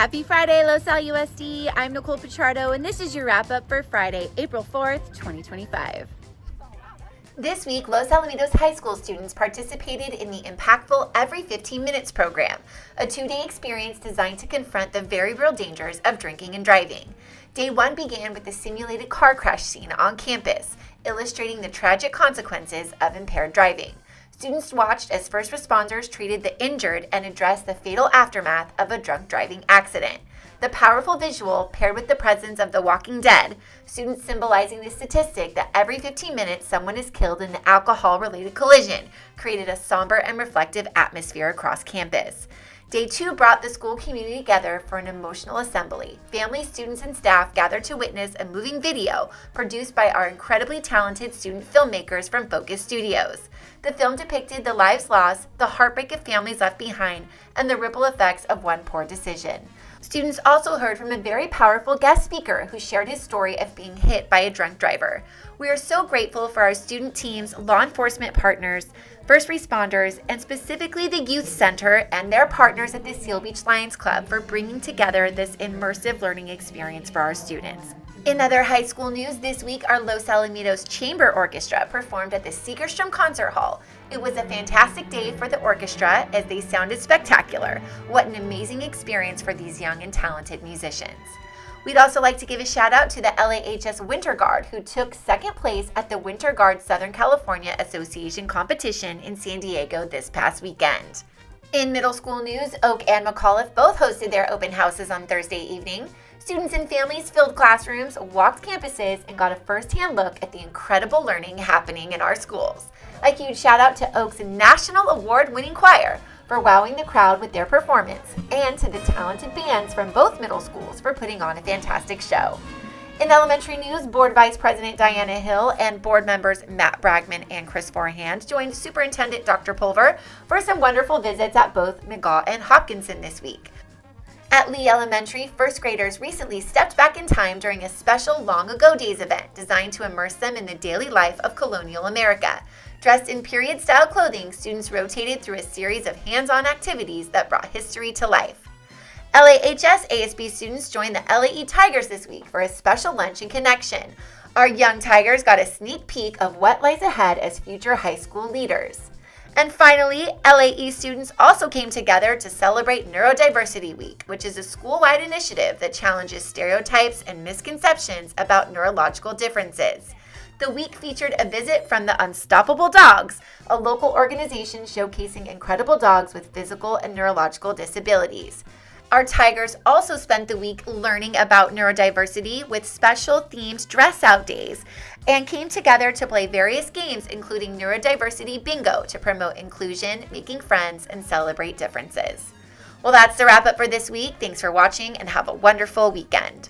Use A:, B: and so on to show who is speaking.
A: Happy Friday, Los Al USD. I'm Nicole Pichardo, and this is your wrap-up for Friday, April 4th, 2025.
B: This week, Los Alamitos High School students participated in the impactful Every 15 Minutes program, a two-day experience designed to confront the very real dangers of drinking and driving. Day one began with the simulated car crash scene on campus, illustrating the tragic consequences of impaired driving. Students watched as first responders treated the injured and addressed the fatal aftermath of a drunk driving accident. The powerful visual, paired with the presence of The Walking Dead, students symbolizing the statistic that every 15 minutes someone is killed in an alcohol-related collision, created a somber and reflective atmosphere across campus. Day two brought the school community together for an emotional assembly. Families, students, and staff gathered to witness a moving video produced by our incredibly talented student filmmakers from Focus Studios. The film depicted the lives lost, the heartbreak of families left behind, and the ripple effects of one poor decision. Students also heard from a very powerful guest speaker who shared his story of being hit by a drunk driver. We are so grateful for our student teams, law enforcement partners, first responders, and specifically the Youth Center and their partners at the Seal Beach Lions Club for bringing together this immersive learning experience for our students. In other high school news this week, our Los Alamitos Chamber Orchestra performed at the Segerstrom Concert Hall. It was a fantastic day for the orchestra as they sounded spectacular. What an amazing experience for these young and talented musicians. We'd also like to give a shout out to the LAHS Winter Guard, who took second place at the Winter Guard Southern California Association competition in San Diego this past weekend. In middle school news, Oak and McAuliffe both hosted their open houses on Thursday evening. Students and families filled classrooms, walked campuses, and got a first-hand look at the incredible learning happening in our schools. A huge shout out to Oak's National Award-winning choir for wowing the crowd with their performance, and to the talented bands from both middle schools for putting on a fantastic show. In elementary news, Board Vice President Diana Hill and board members Matt Bragman and Chris Forehand joined Superintendent Dr. Pulver for some wonderful visits at both McGaugh and Hopkinson this week. At Lee Elementary, first graders recently stepped back in time during a special Long Ago Days event designed to immerse them in the daily life of colonial America. Dressed in period-style clothing, students rotated through a series of hands-on activities that brought history to life. LAHS ASB students joined the LAE Tigers this week for a special lunch and connection. Our young Tigers got a sneak peek of what lies ahead as future high school leaders. And finally, LAE students also came together to celebrate Neurodiversity Week, which is a school-wide initiative that challenges stereotypes and misconceptions about neurological differences. The week featured a visit from the Unstoppable Dogs, a local organization showcasing incredible dogs with physical and neurological disabilities. Our Tigers also spent the week learning about neurodiversity with special themed dress-out days and came together to play various games, including Neurodiversity Bingo, to promote inclusion, making friends, and celebrate differences. Well, that's the wrap-up for this week. Thanks for watching and have a wonderful weekend.